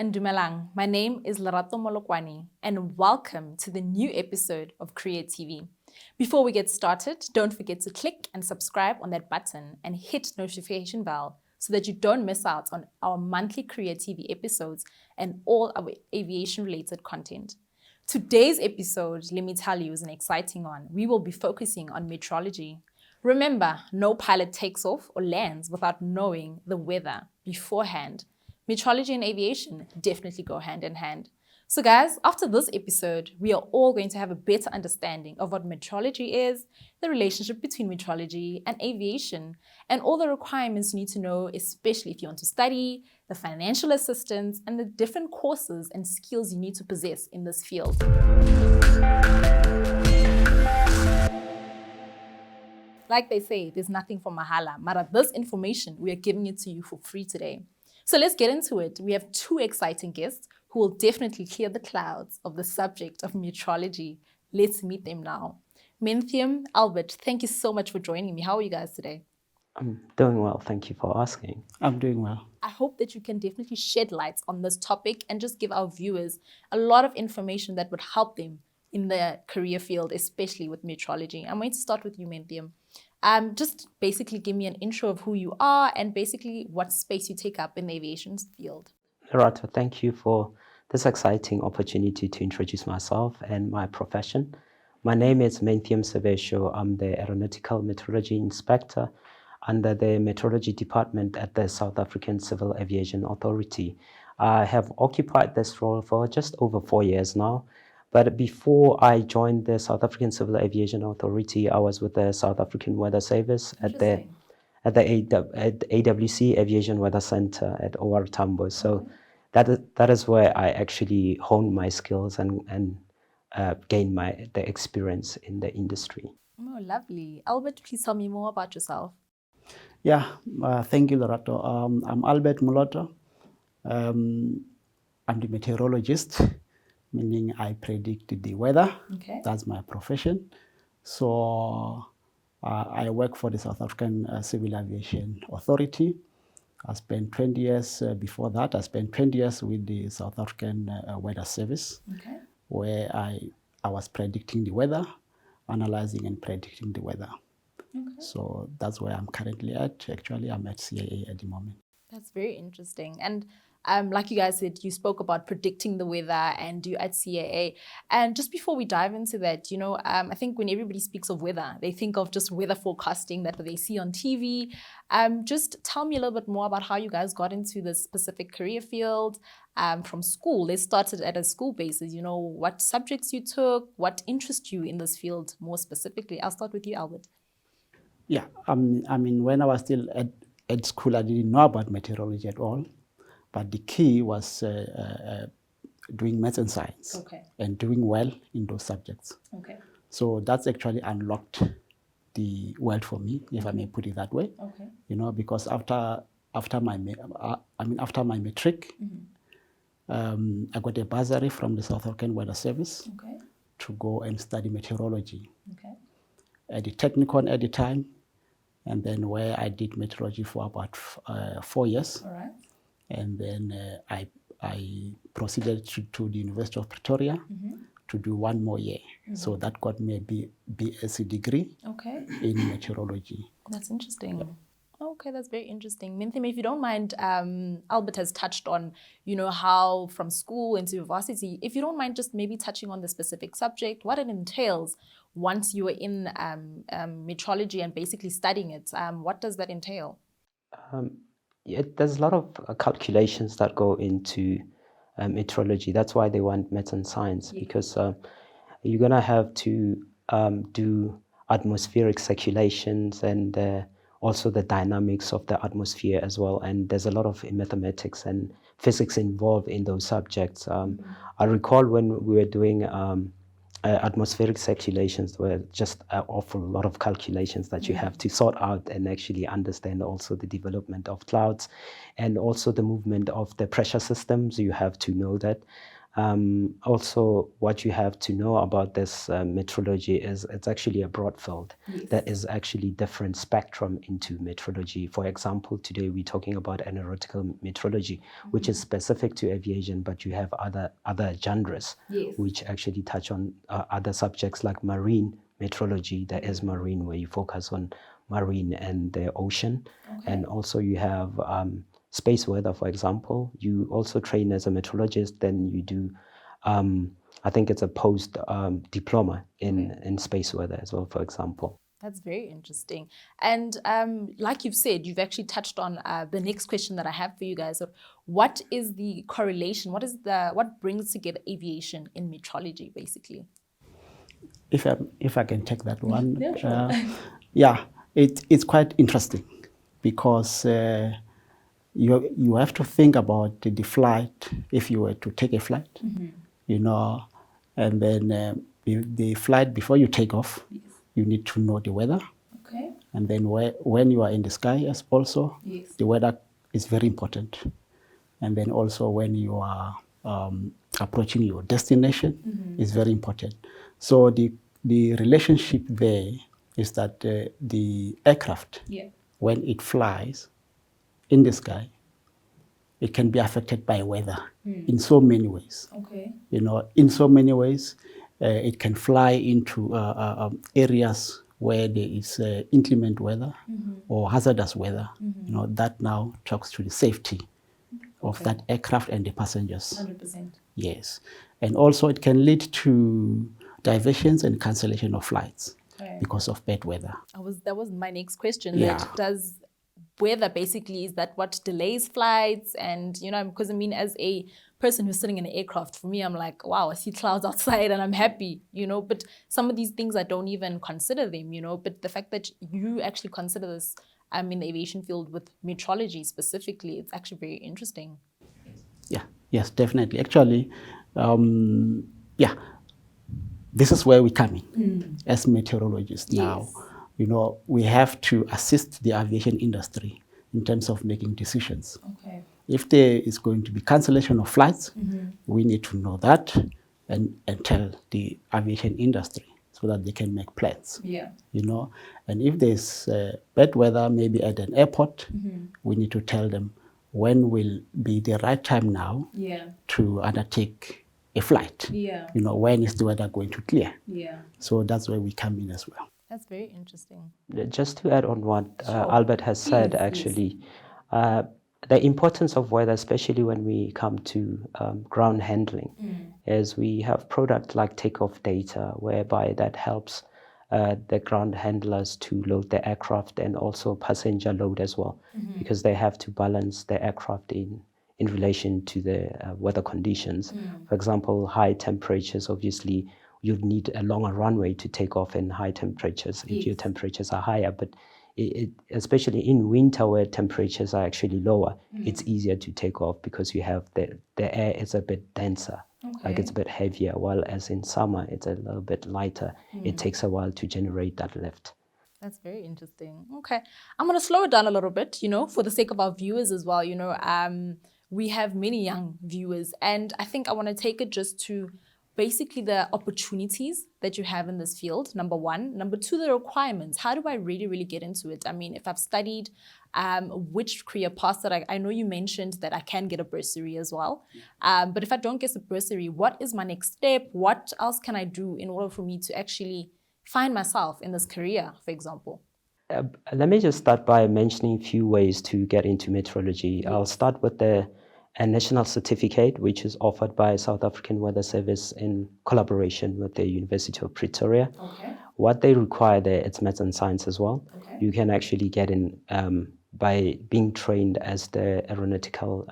and dumelang. My name is Lerato Molokwani, and welcome to the new episode of Career TV. Before we get started, don't forget to click and subscribe on that button and hit notification bell so that you don't miss out on our monthly Career TV episodes and all our aviation-related content. Today's episode, let me tell you, is an exciting one. We will be focusing on meteorology. Remember, no pilot takes off or lands without knowing the weather beforehand. Meteorology and aviation definitely go hand in hand. So guys, after this episode, we are all going to have a better understanding of what meteorology is, the relationship between meteorology and aviation, and all the requirements you need to know, especially if you want to study, the financial assistance, and the different courses and skills you need to possess in this field. Like they say, there's nothing for mahala, but this information, we are giving it to you for free today. So let's get into it. We have two exciting guests who will definitely clear the clouds of the subject of meteorology. Let's meet them now. Meteorologist, Albert, thank you so much for joining me. How are you guys today? I'm doing well, thank you for asking. I'm doing well. I hope that you can definitely shed light on this topic and just give our viewers a lot of information that would help them in the career field, especially with meteorology. I'm going to start with you, Meteorologist. Just basically give me an intro of who you are and basically what space you take up in the aviation field. Lerato, thank you for this exciting opportunity to introduce myself and my profession. My name is Meteorologist. I'm the Aeronautical Meteorology Inspector under the Meteorology Department at the South African Civil Aviation Authority. I have occupied this role for just over 4 years now. But before I joined the South African Civil Aviation Authority, I was with the South African Weather Service at the AWC Aviation Weather Center at OR Tambo. So that is where I actually honed my skills and gained the experience in the industry. Oh, lovely. Albert, please tell me more about yourself. Yeah, thank you, Lerato. I'm Albert Moloto. I'm the meteorologist, meaning I predict the weather. Okay. That's my profession. So I work for the South African Civil Aviation Authority. I spent 20 years before that. I spent 20 years with the South African Weather Service, where I was predicting the weather, analyzing and predicting the weather. So that's where I'm currently at. Actually, I'm at CAA at the moment. That's very interesting. And like you guys said, you spoke about predicting the weather and you're at CAA. And just before we dive into that, I think when everybody speaks of weather, they think of just weather forecasting that they see on TV. Just tell me a little bit more about how you guys got into this specific career field from school. Let's start it at a school basis. What subjects you took, what interests you in this field more specifically. I'll start with you, Albert. Yeah, I mean, when I was still at school, I didn't know about meteorology at all. But the key was doing maths and science and doing well in those subjects. So that's actually unlocked the world for me, if I may put it that way. Because after my matric, I got a bursary from the South African Weather Service to go and study meteorology at the Technicon at the time, and then where I did meteorology for about 4 years. And then I proceeded to the University of Pretoria to do 1 more year. So that got me a BSc degree in meteorology. That's interesting. Okay, that's very interesting. Minthim, if you don't mind, Albert has touched on, how from school into university, if you don't mind just maybe touching on the specific subject, what it entails once you are in meteorology and basically studying it. What does that entail? There's a lot of calculations that go into meteorology. That's why they want maths and science, because you're going to have to do atmospheric circulations and also the dynamics of the atmosphere as well. And there's a lot of mathematics and physics involved in those subjects. I recall when we were doing atmospheric circulations, were just an awful lot of calculations that you have to sort out and actually understand also the development of clouds and also the movement of the pressure systems. You have to know that. Also, what you have to know about this meteorology is it's actually a broad field. Yes. That is actually different spectrum into meteorology. For example, today we're talking about aeronautical meteorology, which is specific to aviation, but you have other genres, Yes. which actually touch on other subjects like marine meteorology. That is marine, where you focus on marine and the ocean. And also you have space weather, for example. You also train as a meteorologist, then you do, I think it's a post diploma in space weather as well, for example. That's very interesting. And like you've said, you've actually touched on the next question that I have for you guys. So what is the correlation? What brings together aviation in meteorology, basically? If I can take that one. Yeah, sure. Yeah, it's quite interesting because you have to think about the flight. If you were to take a flight, you know, and then the flight, before you take off, you need to know the weather. Okay. And then when you are in the sky also, the weather is very important. And then also when you are approaching your destination is very important. So the relationship there is that the aircraft, when it flies in the sky, it can be affected by weather in so many ways. Okay. You know, in so many ways, it can fly into areas where there is inclement weather or hazardous weather. You know, that now talks to the safety of that aircraft and the passengers. 100%. Yes. And also it can lead to diversions and cancellation of flights because of bad weather. That was my next question. Yeah. That does weather basically, is that what delays flights? And, you know, because I mean, as a person who's sitting in an aircraft, for me, I'm like, wow, I see clouds outside and I'm happy, you know, but some of these things I don't even consider them, you know, but the fact that you actually consider this, I'm in the aviation field with meteorology specifically, it's actually very interesting. Yeah, yes, definitely. Actually, this is where we come in as meteorologists now. You know, we have to assist the aviation industry in terms of making decisions. Okay. If there is going to be cancellation of flights, we need to know that and tell the aviation industry so that they can make plans. Yeah. You know, and if there's bad weather, maybe at an airport, we need to tell them when will be the right time now to undertake a flight. Yeah. You know, when is the weather going to clear? Yeah. So that's where we come in as well. That's very interesting. Just to add on what Albert has said, actually, the importance of weather, especially when we come to ground handling, is we have products like takeoff data, whereby that helps the ground handlers to load the aircraft and also passenger load as well, because they have to balance the aircraft in relation to the weather conditions. For example, high temperatures, obviously, you'd need a longer runway to take off in high temperatures if your temperatures are higher. But especially in winter where temperatures are actually lower, it's easier to take off because you have the air is a bit denser, like it's a bit heavier, while as in summer, it's a little bit lighter. It takes a while to generate that lift. That's very interesting. Okay. I'm going to slow it down a little bit, you know, for the sake of our viewers as well. You know, we have many young viewers, and I think I want to take it just to basically the opportunities that you have in this field, number one. Number two, the requirements. How do I really get into it? I mean, if I've studied, which career paths that I know you mentioned that I can get a bursary as well. But if I don't get a bursary, what is my next step? What else can I do in order for me to actually find myself in this career, for example? Let me just start by mentioning a few ways to get into meteorology. I'll start with a national certificate, which is offered by South African Weather Service in collaboration with the University of Pretoria. Okay. What they require there, it's maths and science as well. Okay. You can actually get in by being trained as the aeronautical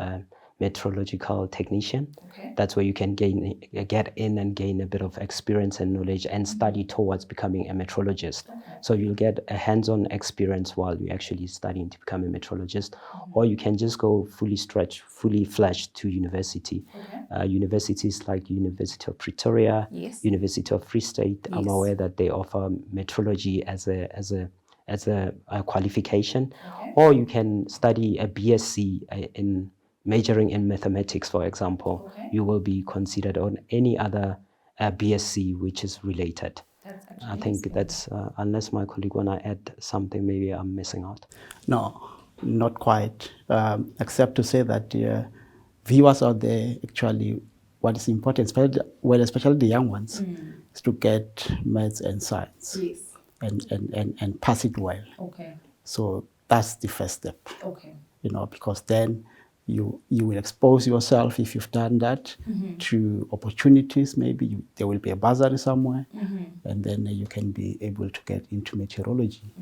meteorological technician. Okay. That's where you can get in and gain a bit of experience and knowledge and study towards becoming a meteorologist. Okay. So you'll get a hands-on experience while you're actually studying to become a meteorologist, or you can just go fully fledged to university. Okay. Universities like University of Pretoria, Yes. University of Free State. Yes. I'm aware that they offer meteorology as a qualification, Okay. or you can study a BSc in majoring in mathematics, for example, you will be considered on any other BSc which is related. I think that's, unless my colleague want to add something, maybe I'm missing out. No, not quite, except to say that viewers out there, actually, what is important, especially the young ones, is to get maths and science and pass it well. So that's the first step, because then you will expose yourself, if you've done that, to opportunities. Maybe there will be a bursary somewhere, and then you can be able to get into meteorology.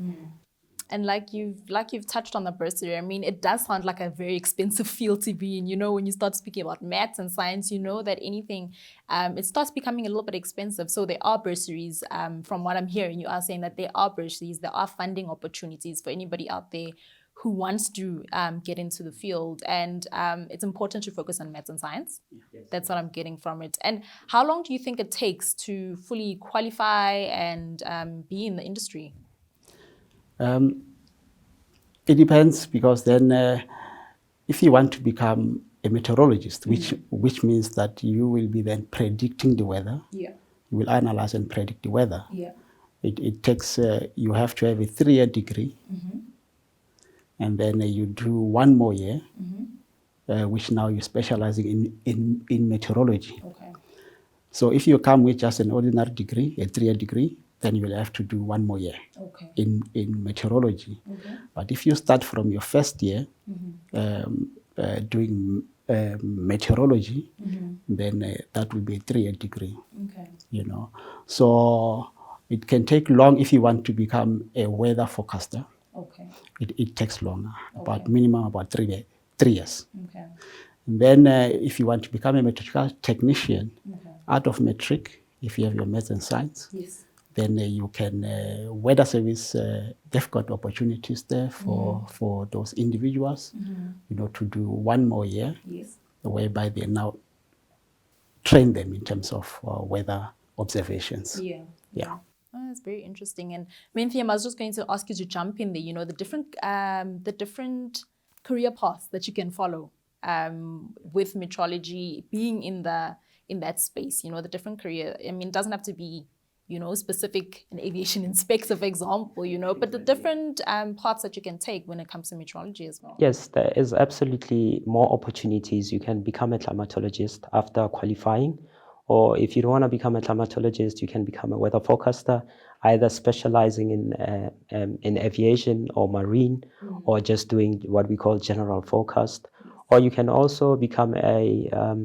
And like you've touched on the bursary, I mean, it does sound like a very expensive field to be in. When you start speaking about maths and science, that anything, it starts becoming a little bit expensive. So there are bursaries. From what I'm hearing, you are saying that there are bursaries, there are funding opportunities for anybody out there who wants to get into the field. And it's important to focus on maths and science. Yes. That's what I'm getting from it. And how long do you think it takes to fully qualify and be in the industry? It depends, because then if you want to become a meteorologist, which means that you will be then predicting the weather, you will analyze and predict the weather. It takes, you have to have a 3-year degree, and then you do 1 more year, which now you're specializing in meteorology. So if you come with just an ordinary degree, a 3-year degree, then you will have to do 1 more year in meteorology. But if you start from your first year doing meteorology, then that will be a 3-year degree. So it can take long if you want to become a weather forecaster. It takes longer, about minimum about 3 years. And then if you want to become a meteorological technician, out of metric, if you have your maths and science, then you can, weather service, they've got opportunities there for those individuals, to do 1 more year, whereby they now train them in terms of weather observations. Oh, that's very interesting. And Menthiam, I was just going to ask you to jump in there, the different career paths that you can follow with meteorology, being in that space, the different career. I mean, it doesn't have to be specific an aviation inspector, for example, but the different parts that you can take when it comes to meteorology as well. Yes, there is absolutely more opportunities. You can become a climatologist after qualifying, or if you don't want to become a climatologist, you can become a weather forecaster, either specializing in aviation or marine, or just doing what we call general forecast. Or you can also become a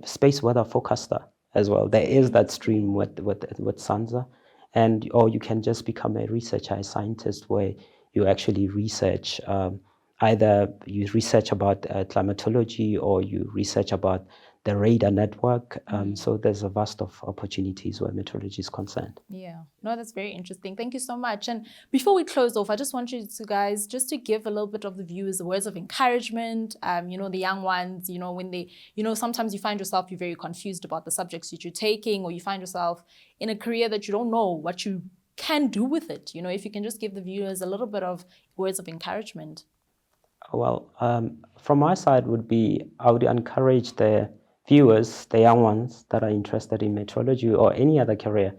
space weather forecaster as well. There is that stream with SANSA, or you can just become a researcher, a scientist, where you actually research, either you research about climatology, or you research about the radar network. So there's a vast of opportunities where meteorology is concerned. Yeah, no, that's very interesting. Thank you so much. And before we close off, I just want you to guys just to give a little bit of the viewers the words of encouragement. The young ones, when they, sometimes you find yourself, you're very confused about the subjects that you're taking, or you find yourself in a career that you don't know what you can do with it. If you can just give the viewers a little bit of words of encouragement. Well, from my side would be, I would encourage the viewers, the young ones that are interested in meteorology or any other career,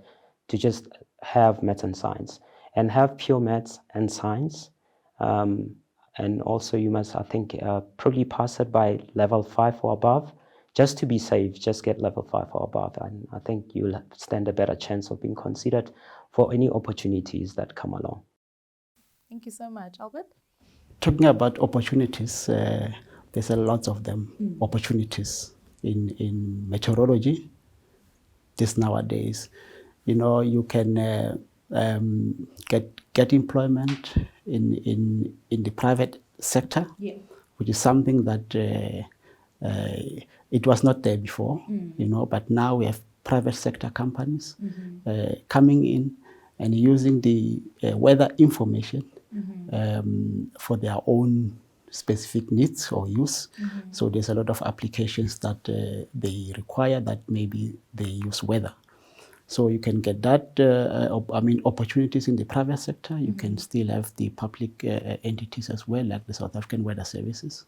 to just have maths and science, and have pure maths and science. And also you must, I think, probably pass it by level 5 or above, just to be safe. Just get level 5 or above, and I think you'll stand a better chance of being considered for any opportunities that come along. Thank you so much. Albert? Talking about opportunities, there's a lot of them, opportunities in meteorology this nowadays. You can get employment in the private sector, which is something that it was not there before, but now we have private sector companies coming in and using the weather information for their own specific needs or use. So there's a lot of applications that they require that maybe they use weather. So you can get that, opportunities in the private sector. You can still have the public entities as well, like the South African Weather Services.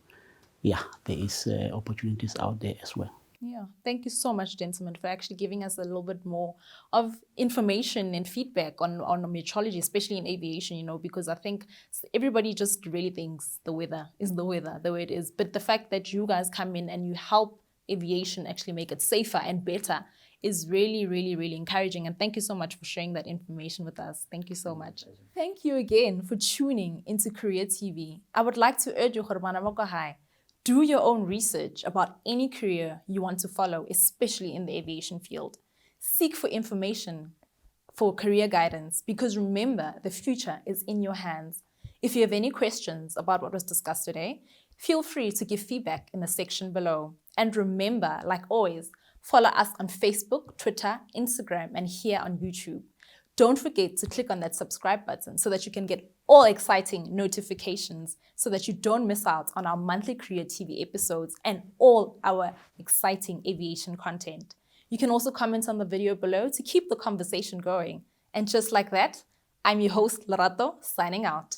yeah, there is opportunities out there as well. Yeah, thank you so much, gentlemen, for actually giving us a little bit more of information and feedback on meteorology, especially in aviation, because I think everybody just really thinks the weather is the weather, the way it is. But the fact that you guys come in and you help aviation actually make it safer and better is really, really, really encouraging. And thank you so much for sharing that information with us. Thank you so much. Thank you again for tuning into Career TV. I would like to urge you, Khormana Mokohai, do your own research about any career you want to follow, especially in the aviation field. Seek for information for career guidance because remember, the future is in your hands. If you have any questions about what was discussed today, feel free to give feedback in the section below. And remember, like always, follow us on Facebook, Twitter, Instagram, and here on YouTube. Don't forget to click on that subscribe button so that you can get all exciting notifications so that you don't miss out on our monthly Career TV episodes and all our exciting aviation content. You can also comment on the video below to keep the conversation going. And just like that, I'm your host, Lerato, signing out.